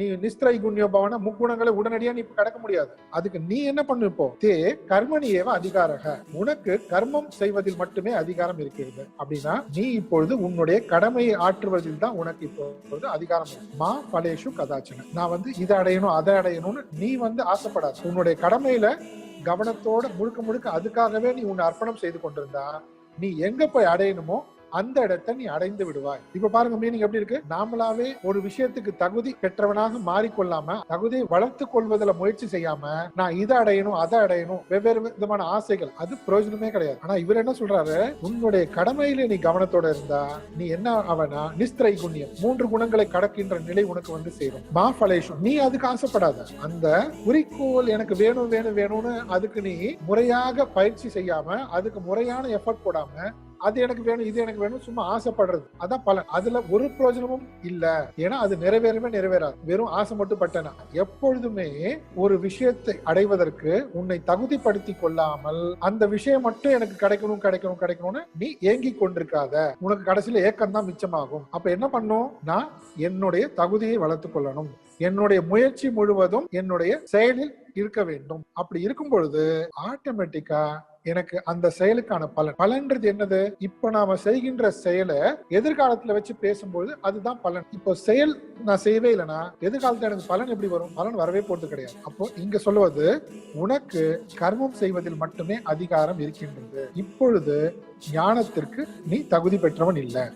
நீ நிஸ்திரைகுண்ய பவன முக்குணங்களை உடனடியா நீ கடக்க முடியாது. அதுக்கு நீ என்ன பண்ணு, இப்போ தே கர்மணியேவ அதிகாரக, உனக்கு கர்மம் செய்வதில் மட்டுமே அதிகாரம் இருக்கிறது. அப்படின்னா நீ இப்பொழுது உன்னுடைய கடமையை ஆற்றுவதில் தான் உனக்கு இப்பொழுது அதிகாரம். மா பலேஷு கதாச்சன, நான் இதை அடையணும் அதை அடையணும்னு நீ ஆசைப்படாது. உன்னுடைய கடமையில கவனத்தோட முழுக்க முழுக்க அதுக்காகவே நீ உன்னை அர்ப்பணம் செய்து கொண்டிருந்தா நீ எங்க போய் அடையணுமோ அந்த இடத்தை நீ அடைந்து விடுவாய். இப்ப பாருங்க மீனிங் எப்படி இருக்கு. நாமளாவே ஒரு விஷயத்துக்கு தகுதி பெற்றவனாக மாறிக்கொள்ளாம, தகுதியை வளர்த்து கொள்வதில் முயற்சி செய்யாம, நான் இதை அடையணும் அதை அடையணும் வெவ்வேறு விதமான ஆசைகள், அது பிரயோஜனமே கிடையாது. ஆனா இவர் என்ன சொல்றாரு, உன்னுடைய கடமையில நீ கவனத்தோட இருந்தா நீ என்ன ஆவனா, நிஸ்திரை குண்யம் 3 குணங்களை கடக்கின்ற நிலை உனக்கு சேரும். மா பலேஷு, நீ அதுக்கு ஆசைப்படாத. அந்த குறிக்கோள் எனக்கு வேணும் வேணும் வேணும்னு அதுக்கு நீ முறையாக பயிற்சி செய்யாம, அதுக்கு முறையான எஃபர்ட் போடாம, அது எனக்கு வேணும் இது எனக்கு வேணும் சும்மா ஆசைப்படுறது, அதான் பலன். அதுல ஒரு பிரயோஜனமும் இல்ல. ஏன்னா அது நிறைவேறாது. வெறும் ஆசை மட்டும் பட்டனா. எப்பொழுதுமே ஒரு விஷயத்தை அடைவதற்கு உன்னை தகுதிப்படுத்தி கொள்ளாமல் அந்த விஷயம் மட்டும் எனக்கு கிடைக்கணும்னு நீ ஏங்கி கொண்டிருக்காத. உனக்கு கடைசியில ஏக்கம் தான் மிச்சமாகும். அப்ப என்ன பண்ணும், நான் என்னுடைய தகுதியை வளர்த்துக் கொள்ளணும், என்னுடைய முயற்சி முழுவதும் என்னுடைய செயலில் இருக்க வேண்டும். அப்படி இருக்கும் பொழுது ஆட்டோமேட்டிக்கா எனக்கு அந்த செயலுக்கான பலன்றது என்னது, இப்ப நாம செய்கின்ற செயலை எதிர்காலத்துல வச்சு பேசும்போது அதுதான் பலன். இப்போ செயல் நான் செய்யவே இல்லைன்னா எதிர்காலத்துல எனக்கு பலன் எப்படி வரும், பலன் வரவே போறது கிடையாது. அப்போ இங்க சொல்லுவது, உனக்கு கர்மம் செய்வதில் மட்டுமே அதிகாரம் இருக்கின்றது. இப்பொழுது ஞானத்திற்கு நீ தகுதி பெற்றவன் இல்லை.